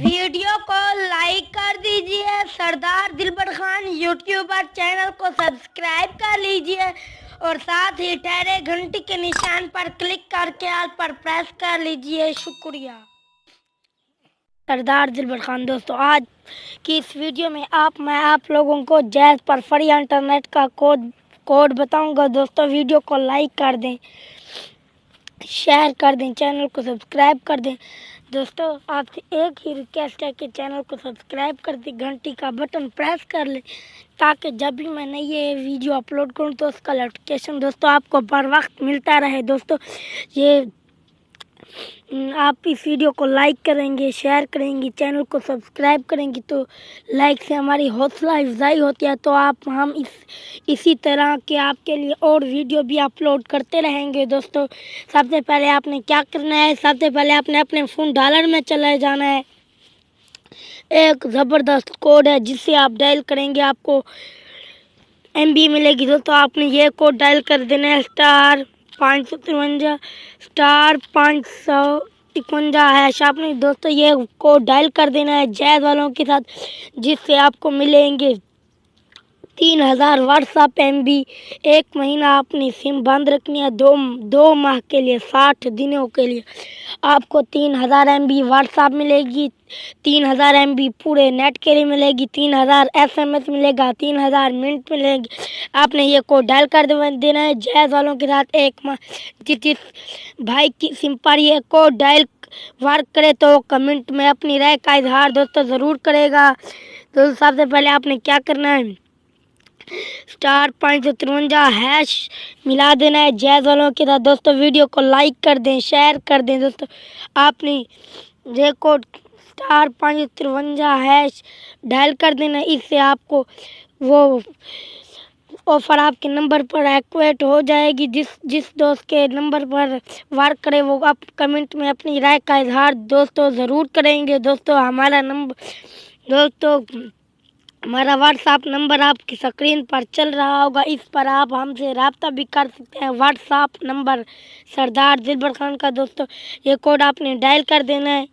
Video کو like کر دیجئے، سردار دلبر خان یوٹیوبر چینل کو سبسکرائب کر لیجئے اور ساتھ ہی ٹھہرے گھنٹی کے نشان پر کلک کر کے آل پر پریس کر لیجئے۔ شکریہ۔ سردار دلبر خان دوستو، آج کی اس ویڈیو میں میں آپ لوگوں کو جیز پر فری انٹرنیٹ کا کوڈ بتاؤں گا۔ دوستو ویڈیو کو لائک کر دیں، شیئر کر دیں، چینل کو سبسکرائب کر دیں۔ دوستو آپ سے ایک ہی ریکویسٹ ہے کہ چینل کو سبسکرائب کر دیں، گھنٹی کا بٹن پریس کر لیں تاکہ جب بھی میں نئی یہ ویڈیو اپلوڈ کروں تو اس کا نوٹیفیکیشن دوستو آپ کو بر وقت ملتا رہے۔ دوستو یہ آپ اس ویڈیو کو لائک کریں گے، شیئر کریں گے، چینل کو سبسکرائب کریں گے تو لائک سے ہماری حوصلہ افزائی ہوتی ہے، تو ہم اسی طرح کے آپ کے لیے اور ویڈیو بھی اپلوڈ کرتے رہیں گے۔ دوستو سب سے پہلے آپ نے کیا کرنا ہے، سب سے پہلے آپ نے اپنے فون ڈالر میں چلے جانا ہے۔ ایک زبردست کوڈ ہے جس سے آپ ڈائل کریں گے آپ کو MB ملے گی۔ دوستو آپ نے یہ کوڈ ڈائل کر دینا ہے *553 *551#۔ آپ نے دوستو یہ کوڈ ڈائل کر دینا ہے جیز والوں کے ساتھ، جس سے آپ کو ملیں گے 3000 واٹس ایپ MB۔ ایک مہینہ اپنی سم بند رکھنی ہے، دو ماہ کے لیے 60 دنوں کے لیے آپ کو 3000 MB واٹس ایپ ملے گی، 3000 MB پورے نیٹ کے لیے ملے گی، 3000 SMS ملے گا، 3000 منٹ ملے گی۔ آپ نے یہ کوڈ ڈائل کر دینا ہے جیز والوں کے ساتھ ایک ماہ۔ جس بھائی کی سم پر یہ کوڈ ڈائل ورک کرے تو کمنٹ میں اپنی رائے کا اظہار دوستو ضرور کرے گا۔ تو سب سے پہلے آپ نے کیا کرنا ہے، *553# ملا دینا ہے جیز والوں کے ساتھ۔ دوستو ویڈیو کو لائک کر دیں، شیئر کر دیں۔ دوستو آپ نے یہ کوڈ *553# ڈائل کر دینا ہے، اس سے آپ کو وہ آفر آپ کے نمبر پر ایکٹیویٹ ہو جائے گی۔ جس دوست کے نمبر پر ورک کرے وہ آپ کمنٹ میں اپنی رائے کا اظہار دوستو ضرور کریں گے۔ دوستو ہمارا واٹس ایپ نمبر آپ کی اسکرین پر چل رہا ہوگا، اس پر آپ ہم سے رابطہ بھی کر سکتے ہیں۔ واٹس ایپ نمبر سردار دلبر خان کا۔ دوستو یہ کوڈ آپ نے ڈائل کر دینا ہے۔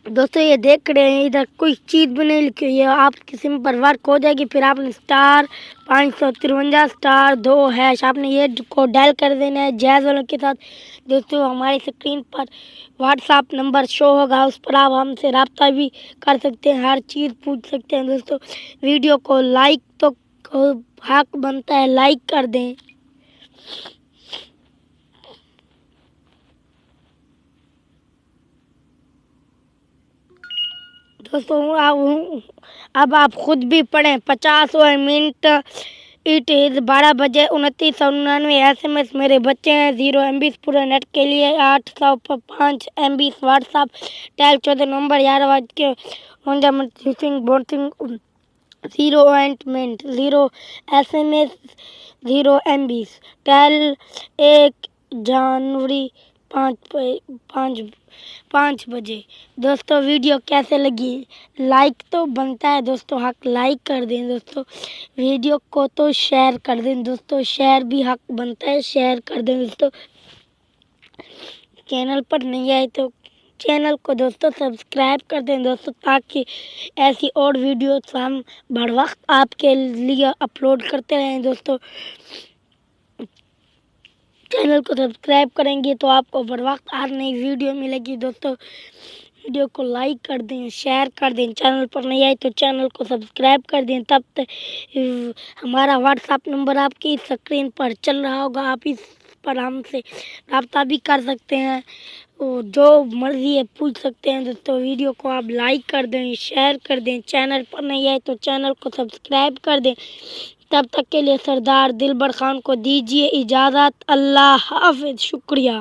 دوستو یہ دیکھ رہے ہیں ادھر کوئی چیز بھی نہیں لکھی ہوئی ہے، آپ کی سم پر ورک ہو جائے گی۔ پھر آپ نے *553*2# آپ نے یہ کوڈ ڈائل کر دینا ہے جیز والوں کے ساتھ۔ دوستو ہماری اسکرین پر واٹس ایپ نمبر شو ہوگا، اس پر آپ ہم سے رابطہ بھی کر سکتے ہیں، ہر چیز پوچھ سکتے ہیں۔ دوستو ویڈیو کو لائک تو حق بنتا ہے، لائک کر دیں۔ دوستو اب آپ خود بھی پڑھیں، 50 منٹ اٹ از 12 بجے 2999 SMS میرے بچے ہیں، 0 MB پورے نیٹ کے لیے، 805 MB واٹس ایپ، ٹیل 14 نومبر 11:49 بورتنگ، 0 منٹ، 0 SMS 0 MB، ٹیل 1 جنوری 5 بجے۔ دوستو ویڈیو کیسے لگی، لائک تو بنتا ہے دوستو، حق لائک کر دیں۔ دوستو ویڈیو کو تو شیئر کر دیں، دوستو شیئر بھی حق بنتا ہے، شیئر کر دیں۔ دوستو چینل پر نہیں آئے تو چینل کو دوستو سبسکرائب کر دیں دوستو، تاکہ ایسی اور ویڈیوز ہم بر وقت آپ کے لیے اپلوڈ کرتے رہیں۔ دوستو چینل کو سبسکرائب کریں گے تو آپ کو بر وقت ہر نئی ویڈیو ملے گی۔ دوستو ویڈیو کو لائک کر دیں، شیئر کر دیں، چینل پر نہیں آئے تو چینل کو سبسکرائب کر دیں۔ تب تک ہمارا واٹس ایپ نمبر آپ کی اسکرین پر چل رہا ہوگا، آپ اس پر ہم سے رابطہ بھی کر سکتے ہیں، جو مرضی ہے پوچھ سکتے ہیں۔ دوستو ویڈیو کو آپ لائک کر دیں، شیئر کر دیں، چینل پر نہیں آئے تو چینل کو سبسکرائب کر دیں۔ تب تک کے لیے سردار دلبر خان کو دیجیے اجازت، اللہ حافظ، شکریہ۔